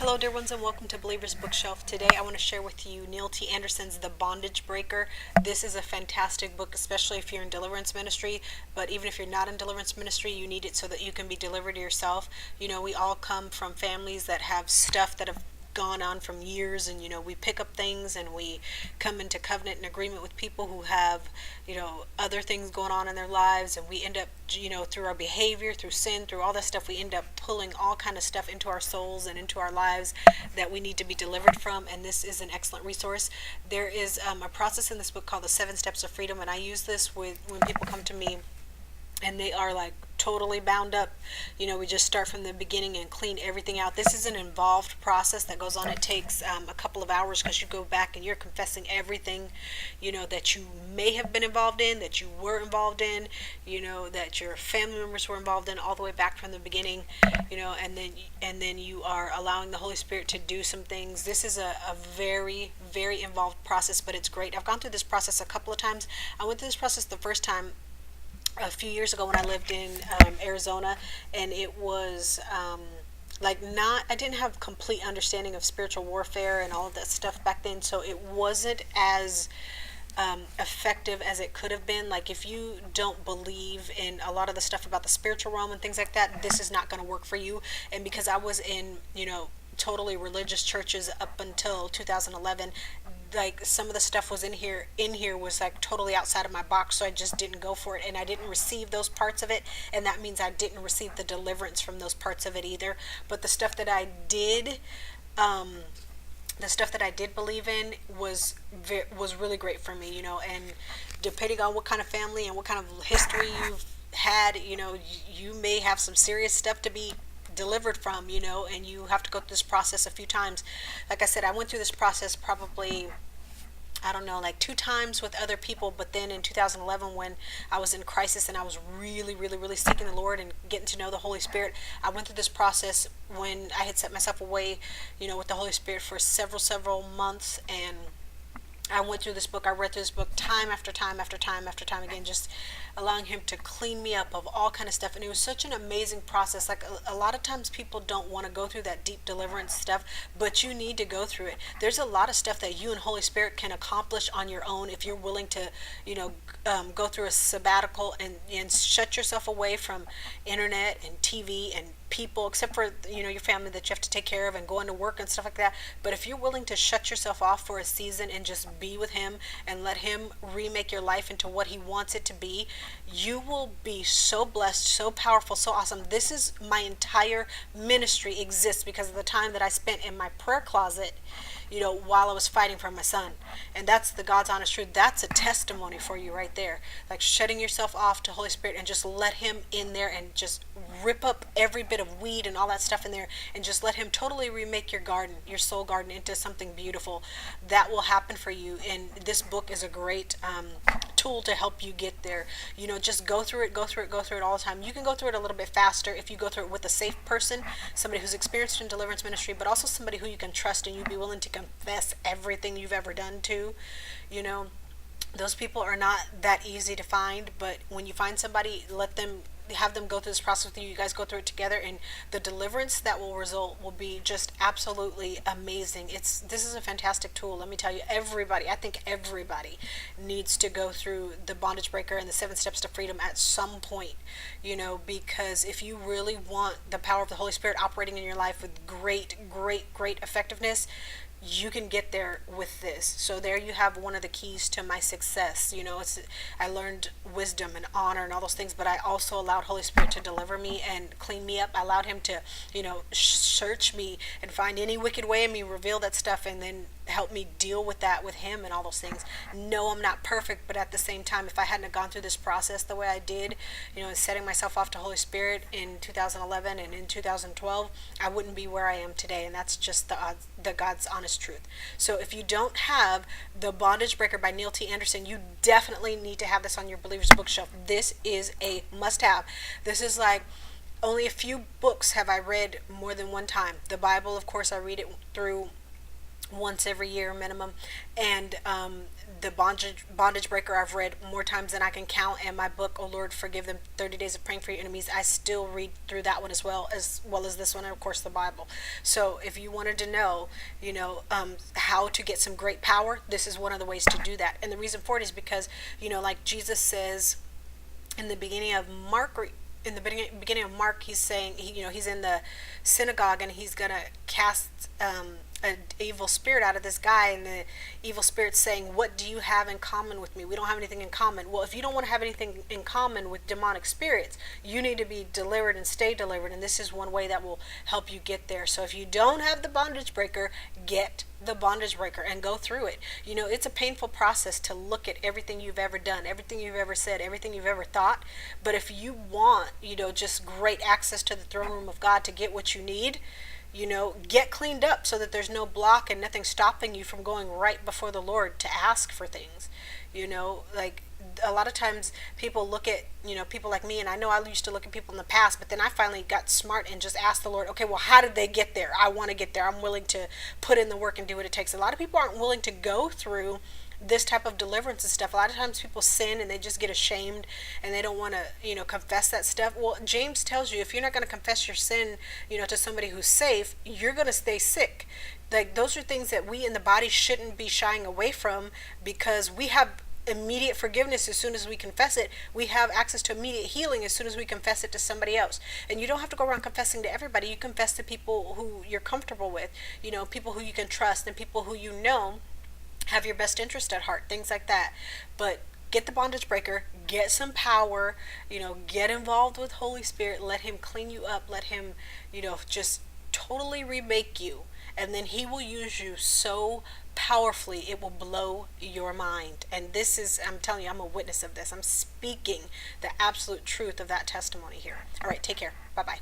Hello, dear ones, and welcome to Believer's Bookshelf. Today, I want to share with you Neil T. Anderson's The Bondage Breaker. This is a fantastic book, especially if you're in deliverance ministry. But even if you're not in deliverance ministry, you need it so that you can be delivered yourself. You know, we all come from families that have stuff that have gone on from years, and we pick up things and we come into covenant and agreement with people who have other things going on in their lives, and we end up through our behavior, through sin, through all that stuff, we end up pulling all kind of stuff into our souls and into our lives that we need to be delivered from. And this is an excellent resource. There is a process in this book called the 7 Steps of Freedom, and I use this with when people come to me and they are like totally bound up. We just start from the beginning and clean everything out. This is an involved process that goes on. It takes a couple of hours, because you go back and you're confessing everything that you may have been involved in, that you were involved in, that your family members were involved in, all the way back from the beginning. And then you are allowing the Holy Spirit to do some things. This is a very, very involved process, but it's great. I've gone through this process a couple of times. I went through this process the first time a few years ago when I lived in Arizona, and it was I didn't have complete understanding of spiritual warfare and all of that stuff back then, so it wasn't as effective as it could have been. Like, if you don't believe in a lot of the stuff about the spiritual realm and things like that, this is not going to work for you. And because I was in totally religious churches up until 2011, like, some of the stuff was in here was like totally outside of my box, so I just didn't go for it, and I didn't receive those parts of it, and that means I didn't receive the deliverance from those parts of it either. But the stuff that I did believe in was really great for me. And depending on what kind of family and what kind of history you've had, you may have some serious stuff to be delivered from, and you have to go through this process a few times. Like I said, I went through this process probably, I don't know, like 2 times with other people. But then in 2011, when I was in crisis and I was really, really, really seeking the Lord and getting to know the Holy Spirit, I went through this process when I had set myself away, with the Holy Spirit for several months. And I went through this book. I read through this book time after time after time after time again, just allowing him to clean me up of all kind of stuff. And it was such an amazing process. Like, a lot of times people don't want to go through that deep deliverance stuff, but you need to go through it. There's a lot of stuff that you and Holy Spirit can accomplish on your own if you're willing to, go through a sabbatical and shut yourself away from internet and TV and people, except for your family that you have to take care of and going to work and stuff like that. But if you're willing to shut yourself off for a season and just be with him and let him remake your life into what he wants it to be, you will be so blessed, so powerful, so awesome. This is my entire ministry exists because of the time that I spent in my prayer closet, while I was fighting for my son. And that's the God's honest truth. That's a testimony for you right there. Like, shutting yourself off to Holy Spirit and just let him in there and just rip up every bit of weed and all that stuff in there, and just let him totally remake your garden, your soul garden, into something beautiful. That will happen for you. And this book is a great tool to help you get there. Just go through it all the time. You can go through it a little bit faster if you go through it with a safe person, somebody who's experienced in deliverance ministry, but also somebody who you can trust and you be willing to confess everything you've ever done to. Those people are not that easy to find, but when you find somebody, have them go through this process with you. You guys go through it together, and the deliverance that will result will be just absolutely amazing. This is a fantastic tool. Let me tell you, I think everybody needs to go through the Bondage Breaker and the 7 Steps to Freedom at some point, because if you really want the power of the Holy Spirit operating in your life with great, great, great effectiveness, you can get there with this. So there you have one of the keys to my success. I learned wisdom and honor and all those things, but I also allowed Holy Spirit to deliver me and clean me up. I allowed him to, search me and find any wicked way in me, reveal that stuff, and then help me deal with that with him and all those things. No, I'm not perfect, but at the same time, if I hadn't gone through this process the way I did, setting myself off to Holy Spirit in 2011 and in 2012, I wouldn't be where I am today. And that's just the God's honest truth. So if you don't have the Bondage Breaker by Neil T. Anderson, you definitely need to have this on your Believer's Bookshelf. This is a must-have. This is like, only a few books have I read more than one time. The Bible, of course, I read it through once every year minimum. And the bondage breaker I've read more times than I can count. And my book, Oh Lord, Forgive Them, 30 Days of Praying for Your Enemies, I still read through that one as well as this one, and of course the Bible. So if you wanted to know, how to get some great power, this is one of the ways to do that. And the reason for it is because, like Jesus says in the beginning of Mark, in the beginning of Mark, he's saying, he's in the synagogue and he's gonna cast an evil spirit out of this guy, and the evil spirit's saying, "What do you have in common with me? We don't have anything in common." Well, if you don't want to have anything in common with demonic spirits, you need to be delivered and stay delivered, and this is one way that will help you get there. So if you don't have the bondage breaker, get the bondage breaker and go through it. It's a painful process to look at everything you've ever done, everything you've ever said, everything you've ever thought. But if you want, just great access to the throne room of God to get what you need, get cleaned up so that there's no block and nothing stopping you from going right before the Lord to ask for things. Like a lot of times people look at, people like me, and I know I used to look at people in the past, but then I finally got smart and just asked the Lord, okay, well, how did they get there? I want to get there. I'm willing to put in the work and do what it takes. A lot of people aren't willing to go through this type of deliverance and stuff. A lot of times people sin and they just get ashamed and they don't want to, confess that stuff. Well, James tells you, if you're not going to confess your sin, to somebody who's safe, you're going to stay sick. Like, those are things that we in the body shouldn't be shying away from, because we have immediate forgiveness as soon as we confess it. We have access to immediate healing as soon as we confess it to somebody else. And you don't have to go around confessing to everybody. You confess to people who you're comfortable with, people who you can trust, and people who have your best interest at heart, things like that. But get the bondage breaker, get some power, get involved with Holy Spirit, let him clean you up, let him, just totally remake you. And then he will use you so powerfully, it will blow your mind. And this is, I'm telling you, I'm a witness of this. I'm speaking the absolute truth of that testimony here. All right, take care. Bye-bye.